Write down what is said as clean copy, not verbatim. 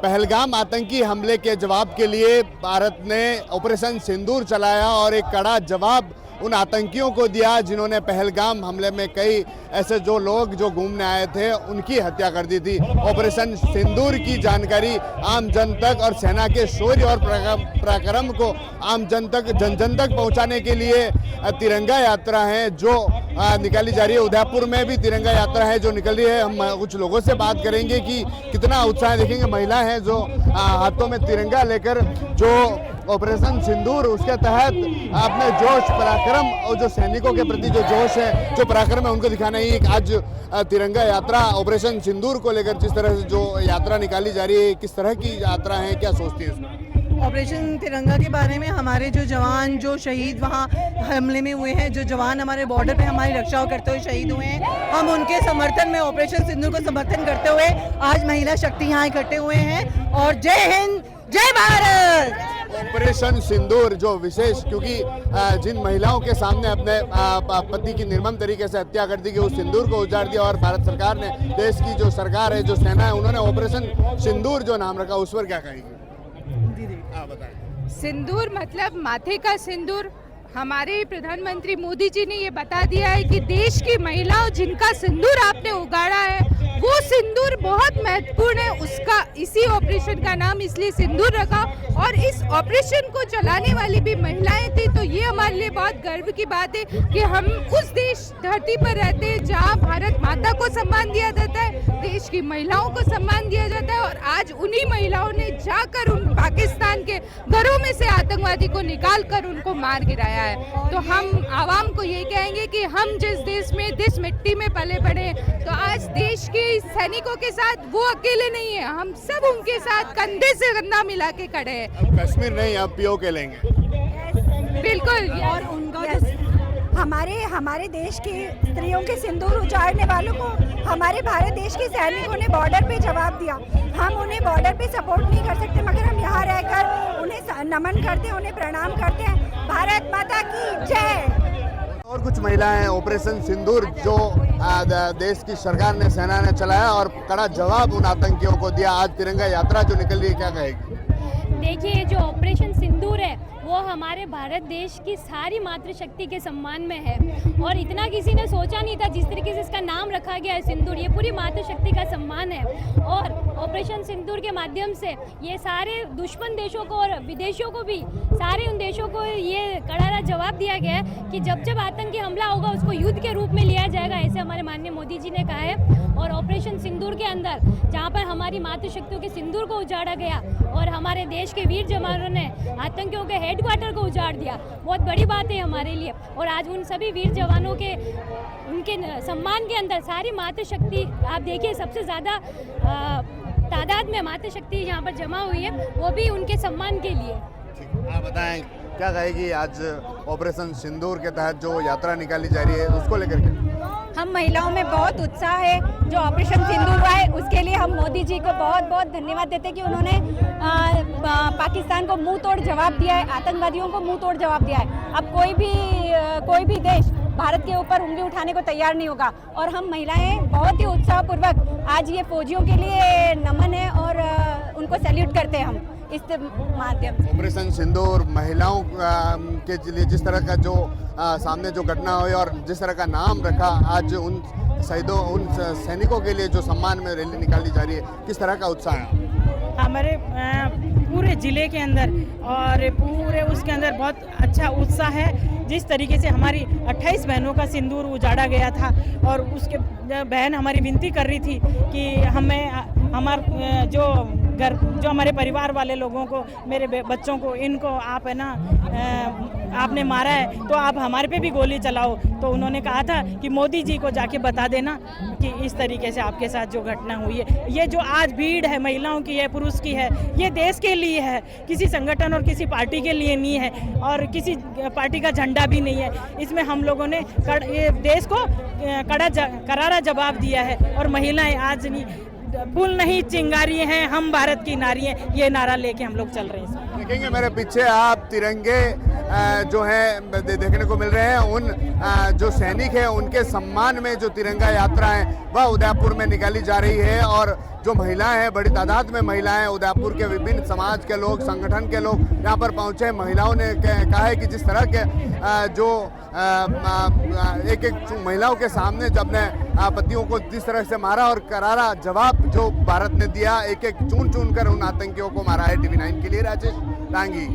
पहलगाम आतंकी हमले के जवाब के लिए भारत ने ऑपरेशन सिंदूर चलाया और एक कड़ा जवाब उन आतंकियों को दिया जिन्होंने पहलगाम हमले में कई ऐसे जो लोग जो घूमने आए थे उनकी हत्या कर दी थी। ऑपरेशन सिंदूर की जानकारी आम जन तक और सेना के शौर्य और पराक्रम को आम जन तक पहुंचाने के लिए तिरंगा यात्रा है जो निकाली जा रही है। उदयपुर में भी तिरंगा यात्रा है जो निकल रही है। हम कुछ लोगों से बात करेंगे कि कितना उत्साह देखेंगे। महिला हैं जो हाथों में तिरंगा लेकर जो ऑपरेशन सिंदूर उसके तहत अपने जोश पराक्रम और जो सैनिकों के प्रति जो जोश है जो पराक्रम है उनको दिखाना ही आज तिरंगा यात्रा ऑपरेशन सिंदूर को लेकर जिस तरह से जो यात्रा निकाली जा रही है, किस तरह की यात्रा है, क्या सोचती है उसमें? ऑपरेशन तिरंगा के बारे में हमारे जो जवान जो शहीद वहाँ हमले में हुए हैं, जो जवान हमारे बॉर्डर पे हमारी रक्षा करते हुए शहीद हुए हैं, हम उनके समर्थन में ऑपरेशन सिंदूर को समर्थन करते हुए आज महिला शक्ति यहाँ इकट्ठे हुए हैं। और जय हिंद, जय भारत। ऑपरेशन सिंदूर जो विशेष, क्योंकि जिन महिलाओं के सामने अपने पति की निर्मम तरीके से हत्या कर दी गई उस सिंदूर को उजाड़ दिया और भारत सरकार ने, देश की जो सरकार है जो सेना है उन्होंने ऑपरेशन सिंदूर जो नाम रखा, उस पर क्या कहेंगे? बताएं। सिंदूर मतलब माथे का सिंदूर। हमारे प्रधानमंत्री मोदी जी ने ये बता दिया है कि देश की महिलाओं जिनका सिंदूर आपने उगाड़ा है वो सिंदूर बहुत महत्वपूर्ण है। उसका इसी ऑपरेशन का नाम इसलिए सिंदूर रखा और इस ऑपरेशन को चलाने वाली भी महिलाएं थी। तो ये हमारे लिए बहुत गर्व की बात है कि हम उस देश धरती पर रहते हैं जहाँ भारत माता को सम्मान दिया जाता है, देश की महिलाओं को सम्मान दिया जाता है। और आज उन्हीं महिलाओं ने जाकर उन पाकिस्तान के घरों में से आतंकवादी को निकाल कर उनको मार गिराया है। तो हम आवाम को ये कहेंगे कि हम जिस देश में, जिस मिट्टी में पले बढ़े, तो आज देश के सैनिकों के साथ वो अकेले नहीं है, हम सब उनके साथ कंधे से कंधा मिला के खड़े हैं। अब कश्मीर नहीं, अब पीओ के लेंगे। बिल्कुल। और उनका हमारे देश की स्त्रियों के सिंदूर उजाड़ने वालों को हमारे भारत देश के सैनिकों ने बॉर्डर पे जवाब दिया। हम उन्हें बॉर्डर पे सपोर्ट नहीं कर सकते, मगर हम यहाँ रहकर उन्हें नमन करते हैं, उन्हें प्रणाम करते हैं। भारत माता की जय। और कुछ महिलाएं ऑपरेशन सिंदूर जो देश की सरकार ने, सेना ने चलाया और कड़ा जवाब उन आतंकियों को दिया। आज तिरंगा यात्रा जो निकल रही है, क्या कहेगी? देखिए, जो ऑपरेशन सिंदूर है वो हमारे भारत देश की सारी मातृशक्ति के सम्मान में है और इतना किसी ने सोचा नहीं था जिस तरीके से इसका नाम रखा गया है सिंदूर, ये पूरी मातृशक्ति का सम्मान है। और ऑपरेशन सिंदूर के माध्यम से ये सारे दुश्मन देशों को और विदेशियों को भी, सारे उन देशों को ये करारा जवाब दिया गया है कि जब जब आतंकी हमला होगा उसको युद्ध के रूप में लिया जाएगा, ऐसे हमारे माननीय मोदी जी ने कहा है। और ऑपरेशन सिंदूर के अंदर जहाँ पर हमारी मातृशक्तियों के सिंदूर को उजाड़ा गया और हमारे देश के वीर जवानों ने आतंकियों के हेडक्वार्टर को उजाड़ दिया, बहुत बड़ी बात है हमारे लिए। और आज उन सभी वीर जवानों के उनके सम्मान के अंदर सारी मातृशक्ति, आप देखिए सबसे ज़्यादा तादाद में मातृशक्ति यहाँ पर जमा हुई है, वो भी उनके सम्मान के लिए। आप बताएं, क्या कहेगी आज ऑपरेशन सिंदूर के तहत जो यात्रा निकाली जा रही है उसको लेकर के? हम महिलाओं में बहुत उत्साह है। जो ऑपरेशन सिंदूर हुआ है उसके लिए हम मोदी जी को बहुत बहुत धन्यवाद देते हैं कि उन्होंने पाकिस्तान को मुंह तोड़ जवाब दिया है, आतंकवादियों को मुंह तोड़ जवाब दिया है। अब कोई भी देश भारत के ऊपर उंगली उठाने को तैयार नहीं होगा। और हम महिलाएं बहुत ही उत्साहपूर्वक आज ये फौजियों के लिए नमन है और उनको सैल्यूट करते हैं हम इस माध्यम से। ऑपरेशन सिंदूर महिलाओं के लिए जिस तरह का जो सामने जो घटना हुई और जिस तरह का नाम रखा, आज उन शहीदों, उन सैनिकों के लिए जो सम्मान में रैली निकाली जा रही है, किस तरह का उत्साह है? हमारे पूरे ज़िले के अंदर और पूरे उसके अंदर बहुत अच्छा उत्साह है। जिस तरीके से हमारी 28 बहनों का सिंदूर उजाड़ा गया था और उसके बहन हमारी विनती कर रही थी कि हमारे जो हमारे परिवार वाले लोगों को, मेरे बच्चों को, इनको आप है ना आपने मारा है तो आप हमारे पे भी गोली चलाओ। तो उन्होंने कहा था कि मोदी जी को जाके बता देना कि इस तरीके से आपके साथ जो घटना हुई है, ये जो आज भीड़ है महिलाओं की है, पुरुष की है, ये देश के लिए है, किसी संगठन और किसी पार्टी के लिए नहीं है और किसी पार्टी का झंडा भी नहीं है। इसमें हम लोगों ने ये देश को करारा जवाब दिया है। और महिलाएं आज फूल नहीं चिंगारी हैं, हम भारत की नारी हैं, ये नारा लेके हम लोग चल रहे हैं। देखेंगे मेरे पीछे आप तिरंगे जो है देखने को मिल रहे हैं। उन जो सैनिक हैं उनके सम्मान में जो तिरंगा यात्रा है वह उदयपुर में निकाली जा रही है और जो महिलाएं हैं, बड़ी तादाद में महिलाएं, उदयपुर के विभिन्न समाज के लोग, संगठन के लोग यहाँ पर पहुंचे। महिलाओं ने कहा है कि जिस तरह के जो एक महिलाओं के सामने जब ने पतियों को जिस तरह से मारा और करारा जवाब जो भारत ने दिया, एक चुन कर उन आतंकियों को मारा है। TV9 के लिए राजेश डांगी।